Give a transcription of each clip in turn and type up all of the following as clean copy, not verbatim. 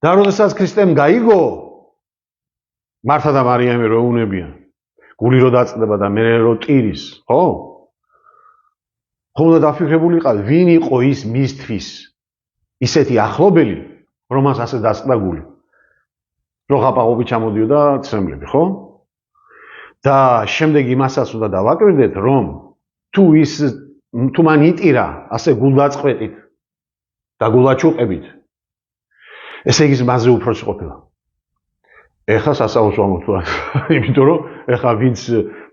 და როდესაც ქრისტემ გაიგო მართა და მარიამი რო უნებიან გული რო დაწდება და მე რო ტირის, ხო? ხომ უნდა დაფიქრებული იყავ, ვინ იყო ის მისთვის ისეთი ახლობელი, რომელსაც ასე დაწყდა გული. რო ღაპაღობი ჩამოდიოდა ცრემლები, ხო? და შემდეგ იმასაც უნდა დავაკვირდეთ, რომ თუ მან იტირა ასე გულდაწყვეტით და გულაჩუყებით, ესე იგი მასზე უფროსი ყოფილა. ეხლა სასაუბრს ვამოთვალეთ, იმიტომ რომ ეხლა ვინც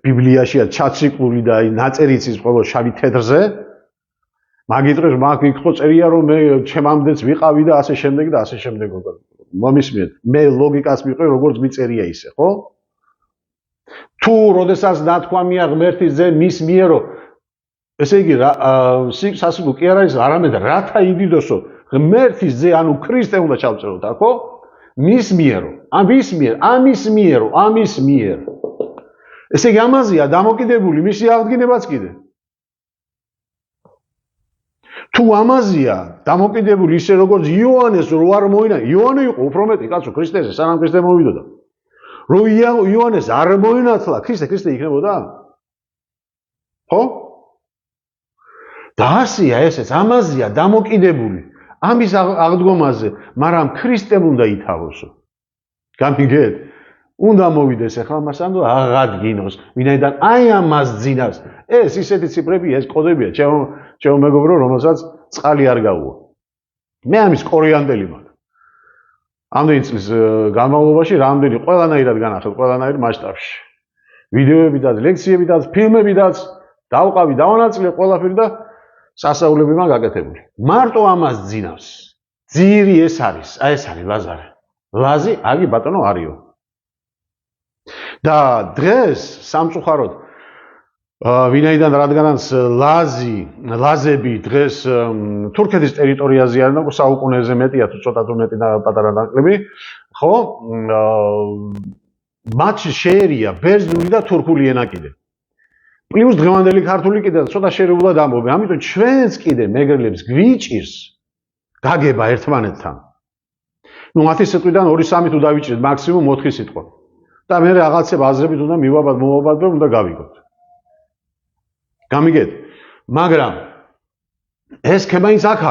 ბიბლიაშია ჩაციკული და ნაწერიც ის ყოველ შავი თეთრზე, მაგით დღეს მაგ იქ ხო წერია რომ მე ჩემამდეც ვიყავი და ასე შემდეგ და ასე შემდეგ. მომისმენთ, მე ლოგიკას მიყვე როგორც მიწერია ისე, ხო? თუ როდესაც ნათქვამია ღმერთის ძე მის მიერო, ესე იგი სასიკვდო კი არ არის, არამედ რათა იდიდოსო ღმერთის ძე, ანუ ქრისტე უნდა ჩავწეროთ, ხო? მის მიერო, ამის მიერ. ესე იგი ამაზეა დამოკიდებული მისი აღდგენებაც კიდე. თუ ამაზეა დამოკიდებული ისე როგორც იოანეს რო არ მოინა, იოანე იყო უფრო მეტი კაცო ქრისტეზე, სანამ ქრისტე მოვიდოდა. რო იოანეს არ მოინათლა, ქრისტე იქნებოდა? ხო? და ასეა ესეც, ამაზეა დამოკიდებული. ამის აღდგომაზე, მაგრამ ქრისტემ უნდა ითავოსო. გამიგეთ? უნდა მოვიდეს ახლა მასთან და აღადგინოს, ვინაიდან აი ამას ძინავს. ეს ისეთი ციფრებია, ეს კოდებია, ჩემო მეგობრო, რომელსაც წყალი არ გაუვა. მე ამის კორიანდელი მაქვს. ამდენი წლის განმავლობაში რამდენი ყველანაირად განახილ, ყველანაირ მასშტაბში. ვიდეოებიდაც, ლექციებიდაც, ფილმებიდაც დავყავი, დავანაწილე ყველაფერი და სასწაულები მაგ გაკეთებული. მარტო ამას ძინავს. ძირი ეს არის, აი ეს არის ლაზარე. ლაზი, აგი ბატონო არიო. და დღეს სამწუხაროდ ვინაიდან რადგანაც ლაზები დღეს თურქეთის ტერიტორიაზე არიან და საუკუნეზე მეტია თუ ცოტა თუ მეტი და პატარა ნაკლები, ხო? მათში შეერია ბერძნული და თურქული ენა კიდე. პლუს დღევანდელი ქართული კიდე ცოტა შერეულად ამბობენ. ამიტომ ჩვენც კიდე მეგრელებს გვიჭირს გაგება ერთმანეთთან. ნუ 10 სიტყვიდან 2-3 თუ დავიჭირეთ მაქსიმუმ 4 სიტყვა. და მე რაღაცებ აზრებით უნდა მივაბად და უნდა გავიგოთ. გამიგეთ? მაგრამ ეს ქემაინც აქ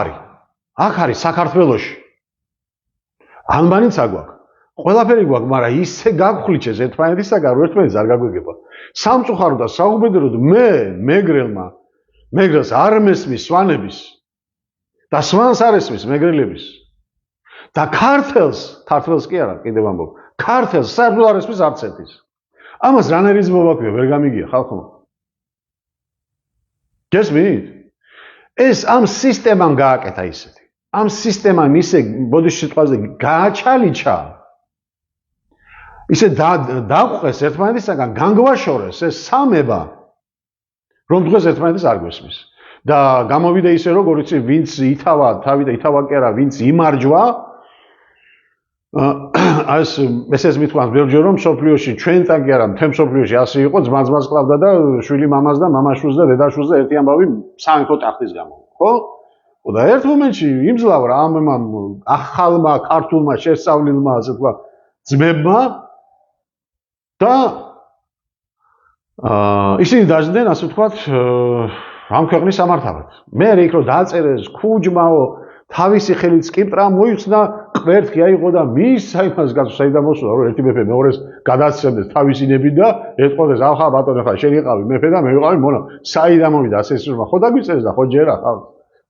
არის საქართველოში. ანბანიც აგვაქვს. ყველაფერი გვაქვს, მაგრამ ისე გაგხვლიჩეს ერთმანეთისაგან, რომ ერთმანეთს არ გაგვიგება. სამწუხაროდ და საუბედუროდ მე მეგრელს არ მესმის სვანების და სვანს არ ესმის მეგრელების და ქართველს კი არა, კიდევ ამბობ. ქართველს საერთოდ არ ესმის არც ერთის. ამას რანაირი ძმობა ქვია, ვერ გამიგია ხალხმა. გესმით? ეს ამ სისტემამ გააკეთა ისეთი. ამ სისტემამ ისე ბოდიში სიტყვაზე გააჩალიჩა. ისე დაგვყეს ერთმანეთისაგან, განგვაშორეს ეს სამება, რომ დღეს ერთმანეთის არ გვესმის. და გამოვიდა ისე როგორ იცი, ვინც ითავა თავი და ითავა კი არა, ვინც იმარჯვა, ესეც მithქვამს ბევრჯერ რომ სოფლიოში ჩვენთან კი არა, მთელ სოფლიოში ასე იყო, ძმა-ძმას კლავდა და შვილი მამას და მამაშვილს და დედაშვილს და ერთი ამბავი სამეფო ტახტის გამო, ხო? და ერთ მომენტში იმძლავრა ამ ახალმა ქართულმა შესწავლილმა, ასე თქვა, ძმებმა და ისინი დაждდნენ, ასე ვთქვათ, ამ ქვეყნის სამართავად. მე იქ რომ დააწერეს ქუჯმაო, თავისი ხელით სკიპტრა მოიხსნა, კვერთხი აიღო და მის საიმას გასულ საიდან მოსულა, რომ ერთი მეფე მეორეს გადასცემდეს თავისი ნებით და ეთყოდეს, ახლა ბატონო, ხა შენ იყავი მეფე და მე ვიყავი მონა. საიდან მოვიდა ასე სურმა, ხო დაგვიწერეს და ხო ჯერა, ხა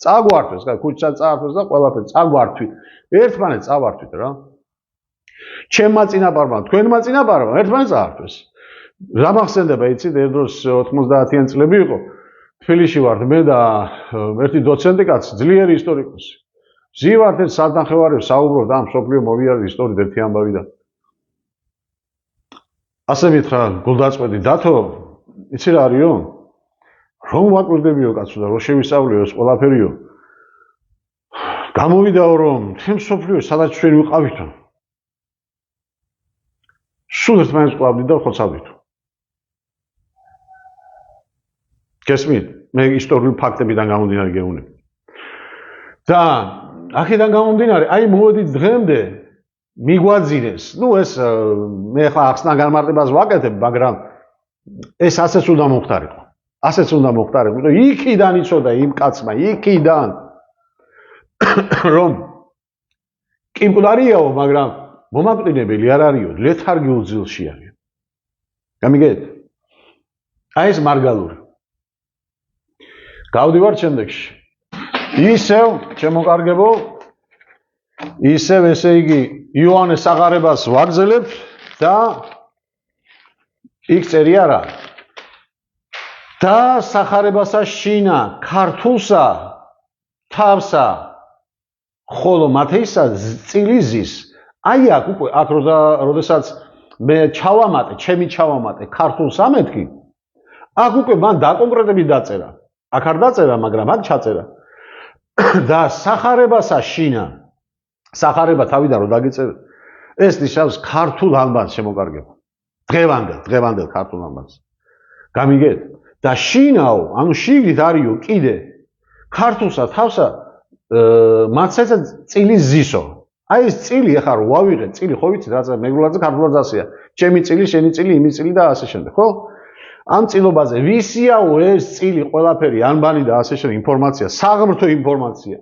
წაგვართვეს, ხა ქუჩა წაართვეს და ყველაფერი წაგვართვით. ერთმანეთს წავართვით რა. ჩემმა წინაპარმა, თქვენმა წინაპარმა ერთმანეთს წაართვეს. რა მახსენდება, იცით, ერთ დროს 90-იან წლები იყო. თბილისში ვართ მე და ერთი დოცენტი კაცი, ძლიერი ისტორიკოსი. ზივართ ერთ სათნახევარებს საუბრობთ ამ სოფლიო მოვიარდი ისტორიით ერთი ამბავი და ასე მითხრა გულდაწყვეტი დათო, იცი რა არისო? რომ ვაკვირდებიო კაცო და რომ შევისწავლიო ეს ყველაფერიო. გამოვიდაო რომ თემ სოფლიო სადაც ჩვენ ვიყავითო. სულ ერთმანეთს ყავდით და ხოცავდით. გესმით? მე ისტორიული ფაქტებიდან გამომდინარე გეუბნები. და აქედან გამომდინარე, აი მოვედით დღემდე, მიგვაძინეს. ნუ ეს მე ხა ახსნა განმარტებას ვაკეთებ, მაგრამ ეს ასეც უნდა მოხდარიყო. ასეც უნდა მოხდარიყო. იქიდან იცოდა იმ კაცმა, იქიდან რომ კი მკვდარიაო, მაგრამ მომაკვდინებელი არ არისო, ლეთარგიულ ძილში არის. გამიგეთ? აი ეს მარგალური. გავდივარ შემდეგში. ისევ, შემოკარგებო, ისევ ესე იგი იოანეს საღარებას ვაგზელებთ და იქ წერია რა. და სახარებასა შინა ქართულსა თავსა ხოლო მათეისა წილი ზის. აი აქ უკვე აქ როდესაც მე ჩავამატე, ჩემი ჩავამატე ქართულს ამეთქი, აქ უკვე მან დაკონკრეტებით დაწერა. აქ არ დაწერა, მაგრამ აქ ჩაწერა. და სახარებასა შინა. სახარება თავიდან რო დაგეწერა, ეს ნიშნავს ქართულ ანბანს შემოკარგება. დღევანდელ ქართულ ანბანს. გამიგეთ? და შინაო, ანუ შიგნით არისო კიდე ქართულსა თავსა მათსა წილი ზისო. აი ეს წილი ახლა რო ვავიღე, წილი ხო ვიცით რაც მეგრულაძე ქართულად ასეა. ჩემი წილი, შენი წილი, იმის წილი და ასე შემდეგ, ხო? ამ წილობაზე ვისიაო ეს წილი ყველაფერი ანბანი და ასე შემდეგ ინფორმაცია, საღმრთო ინფორმაცია.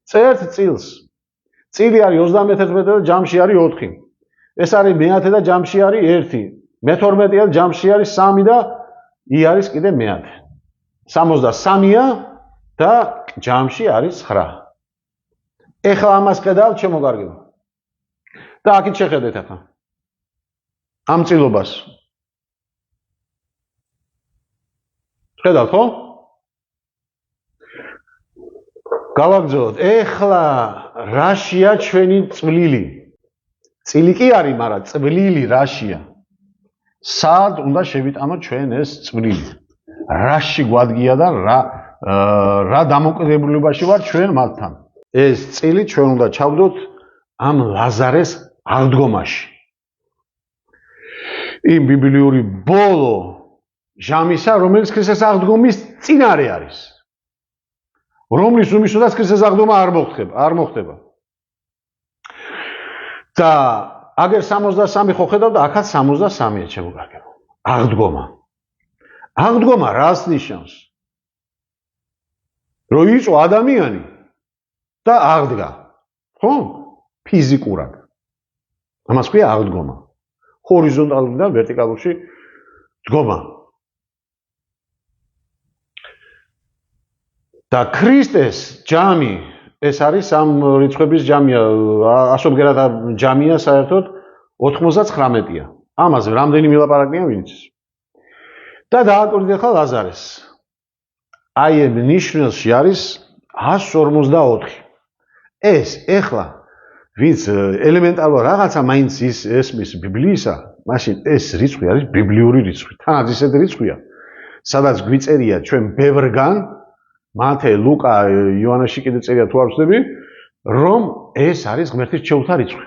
წერთ წილს. წილი არის 31 და ჯამში არის 4. ეს არის მეათე და ჯამში არის 1. მე-12-ია და ჯამში არის 3 და ი არის კიდე მეათე. 63-ია და ჯამში არის 9. ეხლა ამას ხედავთ შემოგარგება. და აქეთ შეხედეთ ახლა. ამ წილობას. ხედავთ ხო? გავაგრძელოთ. ეხლა რაშია ჩვენი წვლილი? წილი კი არის, მაგრამ წვლილი რაშია? სად უნდა შევიტანოთ ჩვენ ეს წვლილი? რაში გვადგია და რა დამოკიდებულებაში ვარ ჩვენ მათთან? ეს წილი ჩვენ უნდა ჩავდოთ ამ ლაზარეს აღდგომაში. იმ ბიბლიური ბოლო ჟამისა, რომელიც ქრისტეს აღდგომის წინარე არის. რომლის უმისოდაც ქრისტეს აღდგომა არ მოხდება. და აგერ 63 ხო ხედავ და აქაც 63-ია შემოგარგებო. აღდგომა. აღდგომა რას ნიშნავს? რომ იწვა ადამიანი და აღდგა. ხო? ფიზიკურად. ამას ქვია აღდგომა. ჰორიზონტალურიდან ვერტიკალურში დგომა. და ქრისტეს ჯამი ეს არის სამ რიცხვების ჯამია, ასობგერად ჯამია საერთოდ 99-ია. ამაზე რამდენი მილაპარაკია ვინც. და დააკვირდით ახლა ლაზარეს. აი ამ ნიშნულში არის 154. ეს ეხლა ვინც ელემენტარულად რაღაცა მაინც ის ესმის ბიბლიისა, მაშინ ეს რიცხვი არის ბიბლიური რიცხვი. თანაც ისეთი რიცხვია, სადაც გვიწერია ჩვენ ბევრგან მათე, ლუკა, იოანეში კიდე წერია თუ არ ვცდები, რომ ეს არის ღმერთის ჩვეულთა რიცხვი.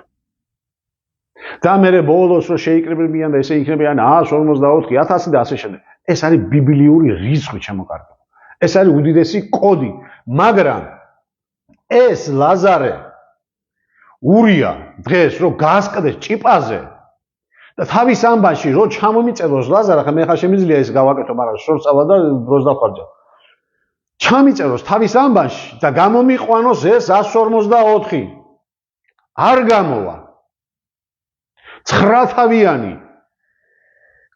და მე ბოლოს რომ შეიკრიბებიან და ესე იქნებიან 154, 1000 და ასე შემდეგ. ეს არის ბიბლიური რიცხვი შემოკარგება. ეს არის უდიდესი კოდი, მაგრამ ეს ლაზარე ურია დღეს რომ გასკდეს ჭიპაზე და თავის ამბანში რომ ჩამომიწეროს ლაზარა, ხა მე ხა შემიძლია ეს გავაკეთო, მაგრამ შორსწავა და დროს დავხარჯავ. ჩამიწეროს თავის ამბანში და გამომიყვანოს ეს 154. არ გამოვა. 9 თავიანი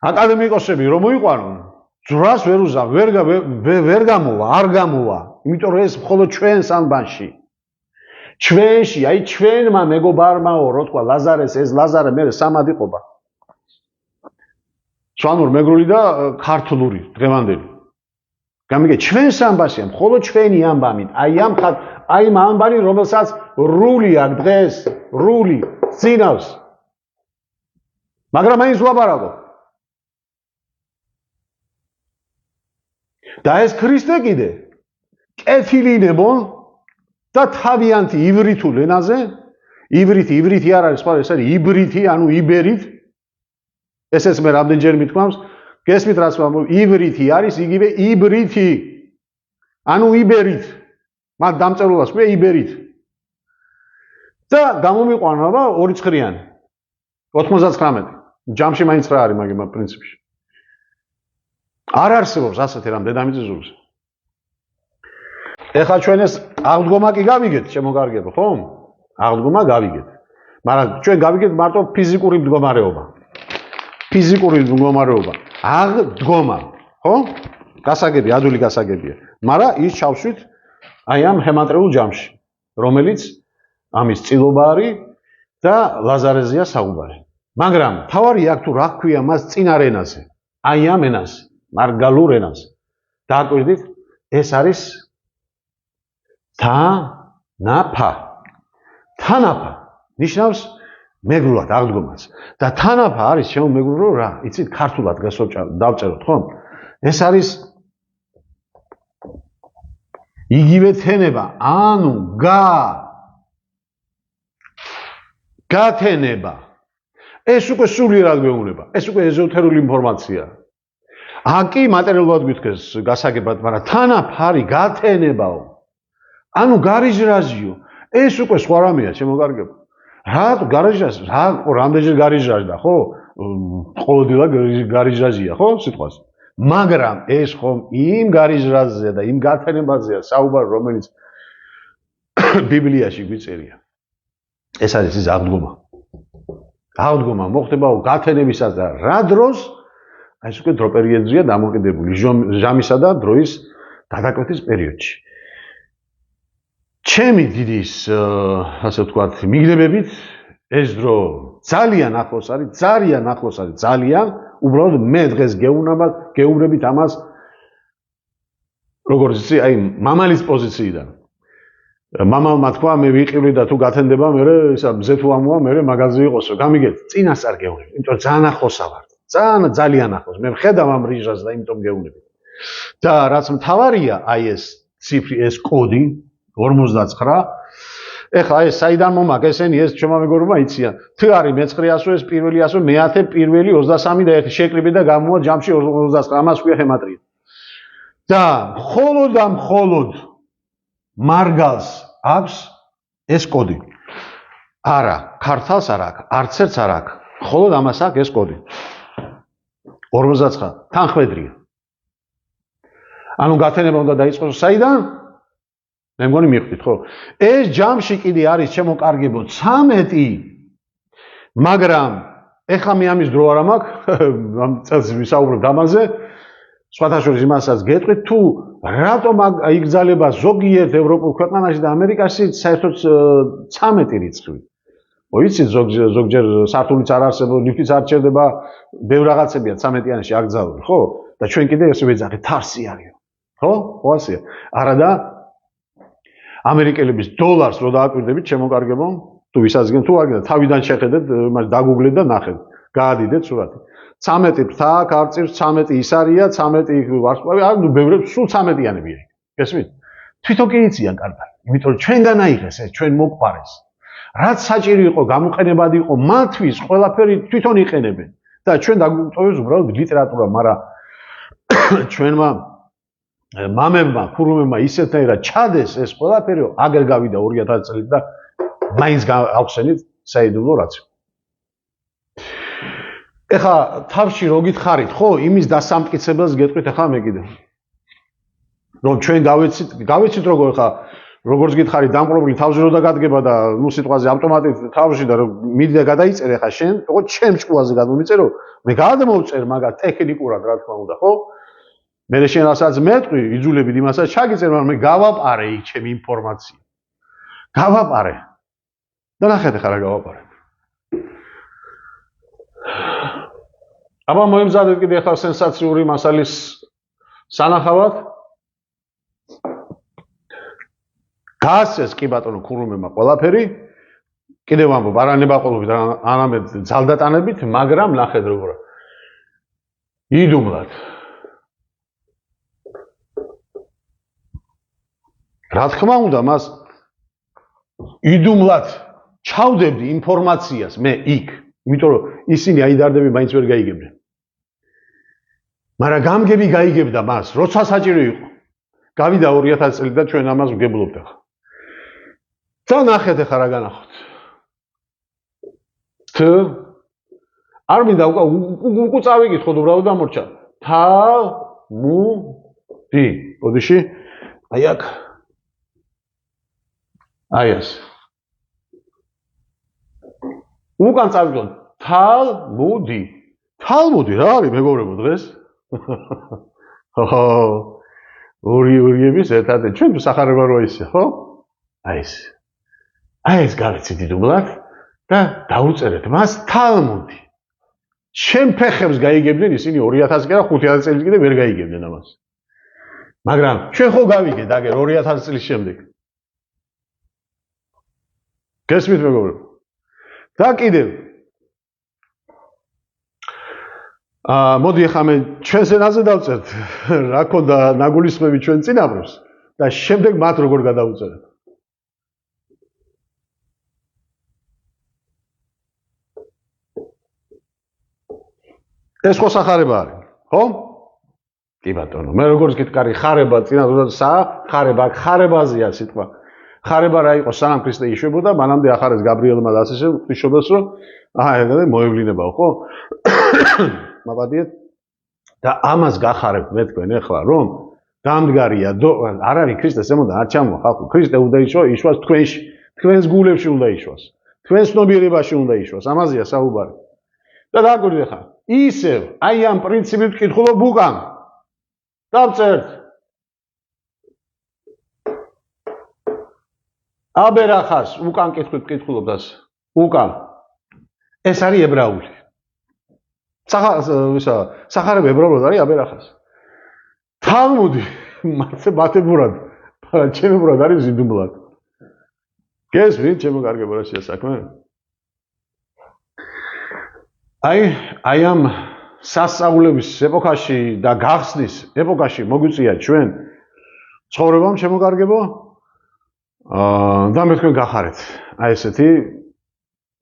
აკადემიკოსები რომ მოიყვანონ, ძრას ვერ უზავ, ვერ გამოვა, არ გამოვა. იმიტომ რომ ეს მხოლოდ ჩვენს ამბანში. ჩვენში, აი ჩვენმა მეგობარმაო, რო თქვა ლაზარეს, ეს ლაზარე მე სამად იყოფა. სვანურ მეგრული და ქართლური დღევანდელი. გამიგე ჩვენს ამბაშია, მხოლოდ ჩვენი ამბამით. აი ამ ამბანი, რომელსაც რული აქვს დღეს, რული წინავს. მაგრამ მაინც ვლაპარაკობ. და ეს ქრისტე კიდე კეთილინებონ და თავიანთი ივრითულ ენაზე, ივრითი არ არის, სხვა ეს არის იბრითი, ანუ იბერით. ესეც მე რამდენჯერ მithmams, გესმით რაც ვამბობ, ივრითი არის იგივე იბრითი. ანუ იბერით. მათ დამწერლობას ქვია იბერით. და გამომიყვანა ორი ცხრიანი 99 ჯამში მაინც რა არის მაგ პრინციპში არ არსებობს ასეთი რამ დედამიწის ზურგზე ეხლა ჩვენ ეს აღდგომა კი გავიგეთ შემოგარგებო ხო აღდგომა გავიგეთ მაგრამ ჩვენ გავიგეთ მარტო ფიზიკური მდგომარეობა აღდგომა ხო გასაგები ადვილი გასაგებია მაგრამ ის ჩავშვით აი ამ ჰემატრეულ ჯამში რომელიც ამის წილობა არის და ლაზარეზია საუბარი მაგრამ თავარი აქ თუ რა ქვია მას წინარ ენაზე აი ამ ენაზე მარგალურ ენაზე დააკვირდით ეს არის თანაფა ნიშნავს მეგრულად აღდგომას და თანაფა არის შემომეგრულო რა იცით ქართულად დავწეროთ ხო ეს არის იგივე თენება ანუ გათენება ეს უკვე სულიერად გვეუბნება ეს უკვე ეზოთერული ინფორმაცია აკი მატერიალურად გითხრეს გასაგებად მაგრამ თანაფარი გათენებაო ანუ გარიჟრაჟიო ეს უკვე სხვა რამეა შემოგარგებო რა გარიჟრაჟი რა რამდენჯერ გარიჟრაჟდა ხო ყოველდღიურად გარიჟრაჟია ხო სიტყვას მაგრამ ეს ხომ იმ გარიჟრაჟზეა და იმ გათენებაზეა საუბარი რომელიც ბიბლიაში გვიწერია ეს არის ის აღდგომა მოხდებაო გათენებისას და რა დროს აი ეს უკვე დრო პერიოდზეა დამოკიდებული ჟამისა და დროის გადაკვეთის პერიოდში ჩემი დიდის ასე ვთქვათ მიგდებებით ეს დრო ძალიან ახლოს არის ძალიან უბრალოდ მე დღეს გეუბნებით ამას როგორც იცი აი მამალის პოზიციიდან მამალმა თქვა მე ვიყივლი და თუ გათენდება მე ისა მზე თუ ამოვა მე მაგაზე იყოსო გამიგეთ წინასწარ გეუბნები იმიტომ ძალიან ახლოსა ვარ ძალიან ახლოს მე ვხედავ ამ რიჟას და იმიტომ გეუბნები და რაც მთავარია აი ეს ციფრი ეს კოდი 59 ეხლა ეს საიდან მომაკ ესენი ეს ჩემო მეგობრებმა იციან თუ არის მე-9 ასო ეს პირველი ასო მე-10 პირველი 23 და 1 შეკრიბე და გამოვა ჯამში 29 ამას ქვია ჰემატრია და მხოლოდ მარგალს აქვს ეს კოდი არა ქართალს არ აქვს არც ერთს არ აქვს მხოლოდ ამას აქვს ეს კოდი 59 თანხმედრია ანუ გათენება უნდა დაიწყოს საიდან მე მგონი მიხვდით ხო ეს ჯამში კიდე არის შემოკარგებო 13 მაგრამ ეხლა მე ამის დრო არ მაქვს ამ წელს ვისაუბრებ ამაზე სხვათა შორის იმასაც გეტყვით თუ რატომ იგრძალება ზოგიერთ ევროპულ ქვეყანაში და ამერიკაში საერთოდ 13 რიცხვი მოიცით ზოგჯერ სართულიც არ არსებობს ლიფტიც არ ჩერდება ბევრ რაღაცებია 13-იანში აკრძალული ხო და ჩვენ კიდე ესე ვეძახით თარსი არისო ხო ხო ასეა არა და ამერიკელების დოლარს რო დააკვირდებით შემოკარგებო თუ ვისაზგენ თუ აგდა თავიდან შეხედეთ მას დაგუგლეთ და ნახეთ გაადიდეთ სურათი 13 ფთა კარწირს 13 ის არია 13 ვარსკვლავი არ ნუ ბევრებს სულ 13-იანებია გესმით თვითონ კი იციან კარგად იმიტომ რომ ჩვენგან აიღეს ეს ჩვენ მოყარეს რაც საჭირო იყო გამოყენებადი იყო მათთვის ყველაფერი თვითონ იყენებენ და ჩვენ დაგვიტოვებს უბრალოდ ლიტერატურა მაგრამ ჩვენმა მამებმა ქურუმებმა ისეთნაირად ჩადეს ეს ყველაფერი აგერ გავიდა 2000 წელი და მაინც გავხსენით საიდუმლო რაცი ეხლა თავში რო გითხარით ხო იმის დასამტკიცებელს გეტყვით ეხლა მე კიდე რომ ჩვენ გავეცით როგორ ეხლა როგორც გითხარით დამპყრობილი თავში რო დაგადგება და ნუ სიტყვაზე ავტომატით თავში და მიდი და გადაიწერე ხა შენ როგორც ჩემ ჭკუაზე გადმომიწერო მე გადმოვწერ მაგას ტექნიკურად რა თქმა უნდა ხო მე შენ რასაც მეტყვი იძულებით იმასაც ჩაგიწერ მაგრამ მე გავაპარე იქ ჩემი ინფორმაცია გავაპარე და ნახეთ ხა რა გავაპარე აბა მოემზადეთ კიდე ახლა სენსაციური მასალის სანახავად გაასწეს კი ბატონო ქურუმებმა ყველაფერი კიდევ ამბობ არა ნებაყოლობით არამედ ძალდატანებით მაგრამ ნახეთ როგორ იდუმლად რა თქმა უნდა მას იდუმლად ჩავდებდი ინფორმაციას მე იქ იმიტომ რომ ისინი აიდარდები მაინც ვერ გაიგებდნენ მაგრამ გამგები გაიგებდა მას როცა საჭირო იყო გავიდა 2000 წელი და ჩვენ ამას ვგებლობთ ახლა და ნახეთ ახლა რა განახოთ არ მინდა უკუ წავიკითხოთ უბრალოდ დამორჩა. თალმუდი. ბოდიში. აი აქ. აი ეს. უკან წავიკითხოთ. თალმუდი. თალმუდი რა არის მეგობრებო დღეს? ორი-ორიების ერთად ჩვენ თუ სახარება რო ისე, ხო? აი ეს. აი ეს გავიცით დიდუბლად და დაუწერეთ მას თალმუდი. შენ ფეხებს გაიგებდნენ ისინი 2000 კი და 5000 წელს კიდე ვერ გაიგებდნენ ამას. მაგრამ ჩვენ ხო გავიგეთ აგერ 2000 წლის შემდეგ. გესმით მეგობრებო? და კიდევ მოდი ახლა მე ჩვენს ენაზე დავწერთ რა ქონდა ნაგულისხმები ჩვენ წინაბრებს და შემდეგ მათ როგორ გადავუწერეთ. ეს ხო სახარება არის, ხო? კი ბატონო, მე როგორც გითხარი ხარება წინა ხარება, ხარებაზეა სიტყვა. ხარება რა იყო სანამ ქრისტე იშვებოდა, მანამდე ახარეს გაბრიელმა და ასე ღვთისმშობელს რომ ეგრე მოევლინებაო, ხო? მაბადიეთ და ამას გახარებთ მე თქვენ ახლა რომ დამდგარია არ არის ქრისტეს ემოდა არ ჩამო ხალხო ქრისტე უნდა იშვას თქვენში თქვენს გულებში უნდა იშვას თქვენს ცნობიერებაში უნდა იშვას ამაზეა საუბარი და დაგვირდი ახლა ისევ აი ამ პრინციპით ვკითხულობ უკან დავწერთ აბერახას უკან კითხულობ დას უკან ეს არის ებრაული სახარება ებრაულად არის აბერახას. თალმუდი მათებურად, მაგრამ ჩემებურად არის ზიდუმლად. გესმით, ჩემო კარგებო რა შეასაქმე? აი ამ სასწავლების ეპოქაში და გახსნის ეპოქაში მოგვიწია ჩვენ ცხოვრებამ ჩემო კარგებო და მე თქვენ გახარეთ. აი ესეთი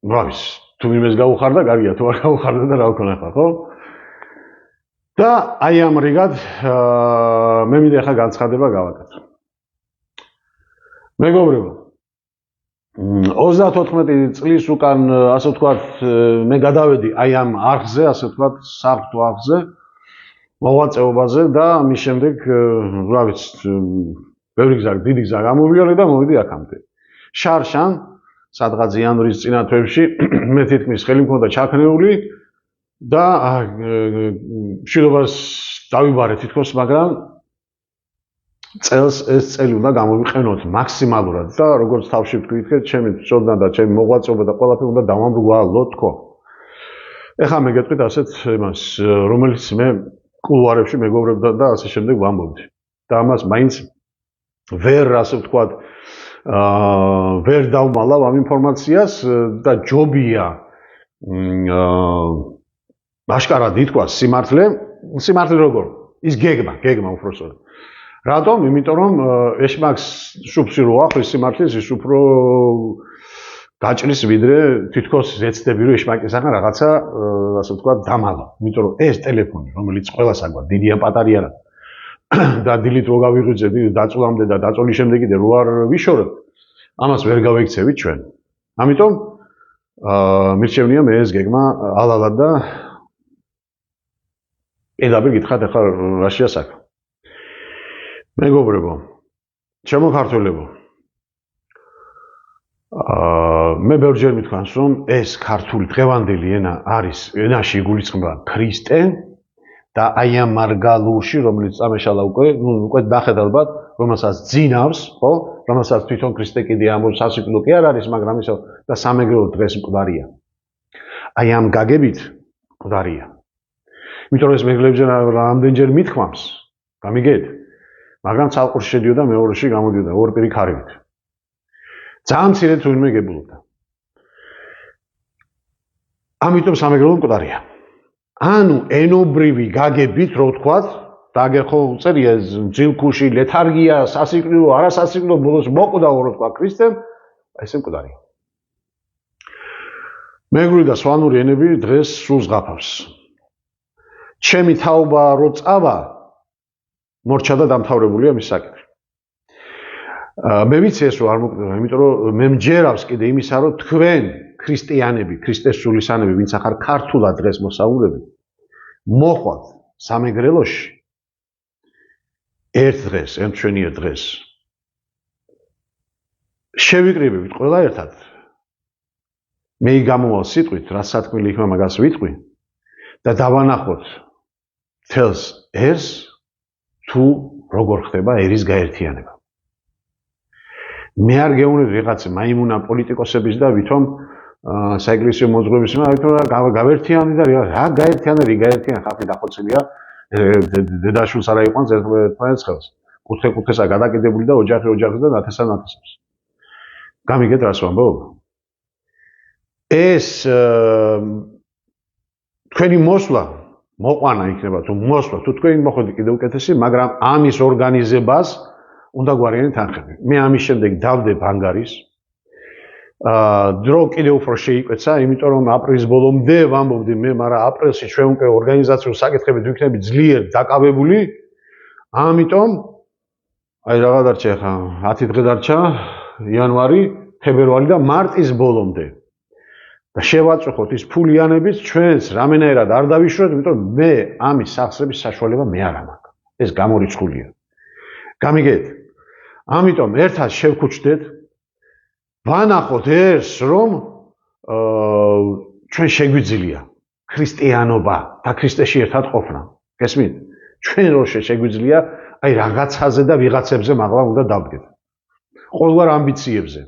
ბრავის თუ იმეს გაუხარდა, კარგია, თუ არ გაუხარდა და რა ვქონა ახლა, ხო? და აი ამ რიგად მე მინდა ახლა განცხადება გავაკეთო. მეგობრებო, 34 წლის უკან, ასე ვთქვათ, მე გადავედი აი ამ არხზე, ასე ვთქვათ, საფრთხო არხზე, მოღვაწეობაზე და მის შემდეგ, რა ვიცი, ბევრი გზა, დიდი გზა გამოვიარე და მოვიდი აქამდე. შარშან სადღაც იანვრის წინა თვეებში მე თითქმის ხელი მქონდა ჩაქნეული და მშვიდობას დავიბარე თითქოს, მაგრამ წელს ეს წელი უნდა გამოვიყენოთ მაქსიმალურად და როგორც თავში ვთქვით, ჩემი წოდნა და ჩემი მოღვაწეობა და ყველაფერი უნდა დავამრგვალოთ თქო. ეხლა მე გეტყვით ასეთ იმას, რომელიც მე კულუარებში მეგობრებთან და ასე შემდეგ ვამბობდი. და ამას მაინც ვერ ასე ვთქვათ ვერ დავმალავ ამ ინფორმაციას და ჯობია აშკარად ითქვა სიმართლე როგორ? ის გეგმა უბრალოდ. რატომ? იმიტომ რომ ეშმაკს შუბსი რო ახვის სიმართლის ის უფრო გაჭრის ვიდრე თითქოს ეცდები რომ ეშმაკისგან რაღაცა ასე ვთქვათ დამალავ. იმიტომ რომ ეს ტელეფონი რომელიც ყველას აგვაქვს დიდია პატარია რა და დილით რო გავიღვიძები დაწოლამდე და დაწოლის შემდეგ კიდე რო არ ვიშორებ ამას ვერ გავექცევით ჩვენ. ამიტომ მირჩევნია მე ეს გეგმა ალალად და პირდაპირ გითხრათ ახლა რა შეასაქმე. მეგობრებო, ჩემო ქართველებო, მე ბევრჯერ მითქვამს რომ ეს ქართული დღევანდელი ენა არის ენაში იგულისხმება ქრისტე და აი ამ მარგალურში რომელიც წამეშალა უკვე ნახეთ ალბათ რომელსაც ძინავს, ხო? რომელსაც თვითონ ქრისტე კიდე ამბობს სასიკვდილო კი არ არის, მაგრამ ისო და სამეგრელო დღეს მკვდარია. აი ამ გაგებით მკვდარია. იმიტომ რომ ეს მეგრელებჯერ რამდენჯერ მithქვამს, გამიგეთ? მაგრამ ცალყურში შედიოდა მეორეში გამოდიოდა ორ პირი ქარებით. ძალიან მცირე თურმე გებულობდა. ამიტომ სამეგრელო მკვდარია. ანუ ენობრივი გაგებით რო ვთქვათ, და აგერ ხო წერია ძილქუში, ლეთარგია, სასიკვდილო, არასასიკვდილო, ბოლოს მოკვდა რო თქვა ქრისტემ, ესე მკვდარია. მეგრული და სვანური ენები დღეს სულ ზღაფავს. ჩემი თაობა რო წავა, მორჩა და დამთავრებულია მის საკითხი. მე ვიცი ეს რო არ მოკვდება, იმიტომ რომ მე მჯერავს კიდე იმისა, რომ თქვენ ქრისტიანები, ქრისტეს სულისანები, ვინც ახარ ქართულად დღეს მოსაუბრები, მოხვათ სამეგრელოში ერთ დღეს, ერთ მშვენიერ დღეს შევიკრიბებით ყველა ერთად. მე გამოვალ სიტყვით, რა სათქმელი იქნება მაგას ვიტყვი და დავანახოთ თელს ერს თუ როგორ ხდება ერის გაერთიანება. მე არ გეუბნები ვიღაცა მაიმუნა პოლიტიკოსების და ვითომ საეკლესიო მოძღვრების გავერთიანი და რა გაერთიანი ხალხი დახოცილია დედაშვილს არა იყვანს ერთმანეთს ხელს. კუთხე-კუთხესა გადაკიდებული და ოჯახი და ნათესავს. გამიგეთ რას ვამბობ? ეს თქვენი მოსვლა მოყვანა იქნება თუ მოსვლა თუ თქვენი მოხვედი კიდევ უკეთესი, მაგრამ ამის ორგანიზებას უნდა გვარიანით თანხები. მე ამის შემდეგ დავდებ ანგარის. დრო კიდევ უფრო შეიკვეცა, იმიტომ რომ აპრილის ბოლომდე ვამბობდი მე, მაგრამ აპრილში ჩვენ უკვე ორგანიზაციულ საკითხებით ვიქნები ძლიერ დაკავებული. ამიტომ აი რაღა დარჩა ახლა 10 დღე დარჩა იანვარი, ფებრვარი და მარტის ბოლომდე. და შევაწუხოთ ის ფულიანებით ჩვენს რამენაერად არ დავიშვროთ, იმიტომ რომ მე ამის სახსრების საშუალება მე არ მაქვს. ეს გამორიცხულია. გამიგეთ? ამიტომ ერთად შევქუჩდეთ, ვანახოთ ეს რომ ჩვენ შეგვიძლია ქრისტიანობა და ქრისტეში ერთად ყოფნა. გესმით? ჩვენ რო შეგვიძლია აი რაღაცაზე და ვიღაცებზე მაღლა უნდა დავდგეთ. ყოველგვარ ამბიციებზე.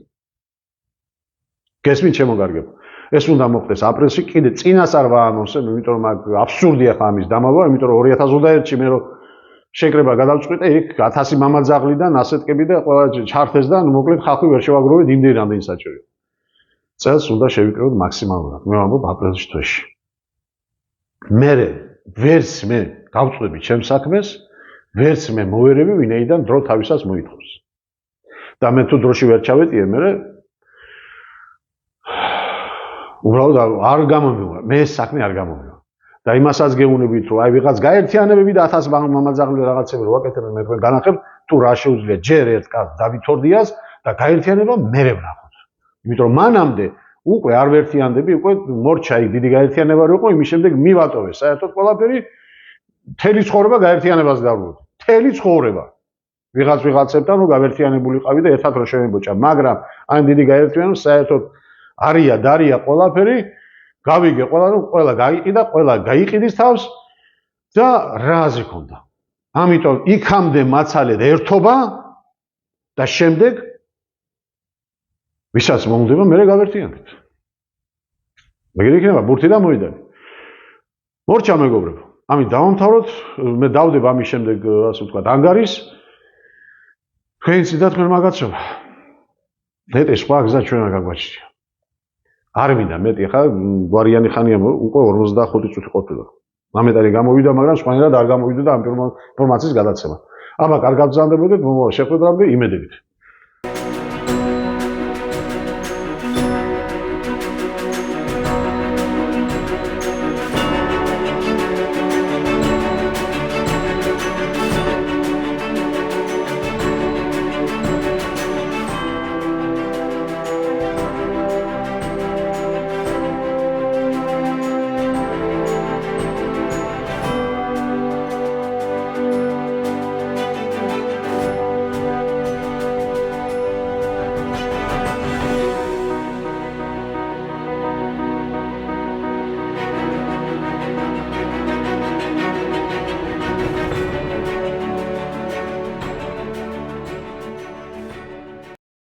გესმით ჩემო გარგებო? ეს უნდა მოხდეს აპრილში, კიდე წინას არ ვაანონსებ, იმიტომ რომ აბსურდია ხა ამის დამალვა, იმიტომ რომ 2021-ში მე რო შეკრება გადავწყვიტე, იქ 1000 მამაძაღლიდან ასეთკები და ყველა ჩართეს და მოკლედ ხალხი ვერ შევაგროვეთ იმდენი რამდენი საჭიროა. წელს უნდა შევიკრიბოთ მაქსიმალურად. მე ვამბობ აპრილის თვეში. ვერც მე გავწყვეტი ჩემს საქმეს, ვერც მე მოვერები, ვინაიდან დრო თავისას მოითხოვს. და მე თუ დროში ვერ ჩავეტიე, მე უბრალოდ არ გამომივა. მე ეს საქმე არ გამომივა. და იმასაც გეუბნებით, რომ აი ვიღაც გაერთიანებები და 1000 მამაძაღლი რაღაცები რო ვაკეთებენ, მე თქვენ განახებ, თუ რა შეუძლია ჯერ ერთ კაცს დავითორდიას და გაერთიანება მერე ვნახოთ. იმიტომ რომ მანამდე უკვე არ ვერთიანდები, უკვე მორჩა იქ დიდი გაერთიანება რო იყო, იმის შემდეგ მივატოვე საერთოდ ყველაფერი, მთელი ცხოვრება გაერთიანებას დავბრუნდი. მთელი ცხოვრება. ვიღაცებთან რომ გავერთიანებული ყავი და ერთად რო შევებოჭა, მაგრამ აი დიდი გაერთიანება საერთოდ არია დარია ყველაფერი, გავიგე ყველა გაიყიდა, ყველა გაიყიდის თავს და რაზე ქონდა. ამიტომ იქამდე მაცალეთ ერთობა და შემდეგ ვისაც მომდება მე გავერთიანდეთ. მეგრე იქნება ბურთი და მოიდანი. მორჩა მეგობრებო. ამით დავამთავროთ, მე დავდებ ამის შემდეგ, ასე ვთქვათ, ანგარის. თქვენი ციდან თქვენ მაგაცოვა. ნეტე სხვა გზა ჩვენ არ გაგვაჩნია. არ მინდა მეტი ხა გვარიანი ხანია უკვე 45 წუთი ყოფილა. მამეტარი გამოვიდა, მაგრამ სხვანაირად არ გამოვიდა და ამ ინფორმაციის გადაცემა. აბა კარგად გზავნდებოდეთ, შეხვედრამდე იმედებით.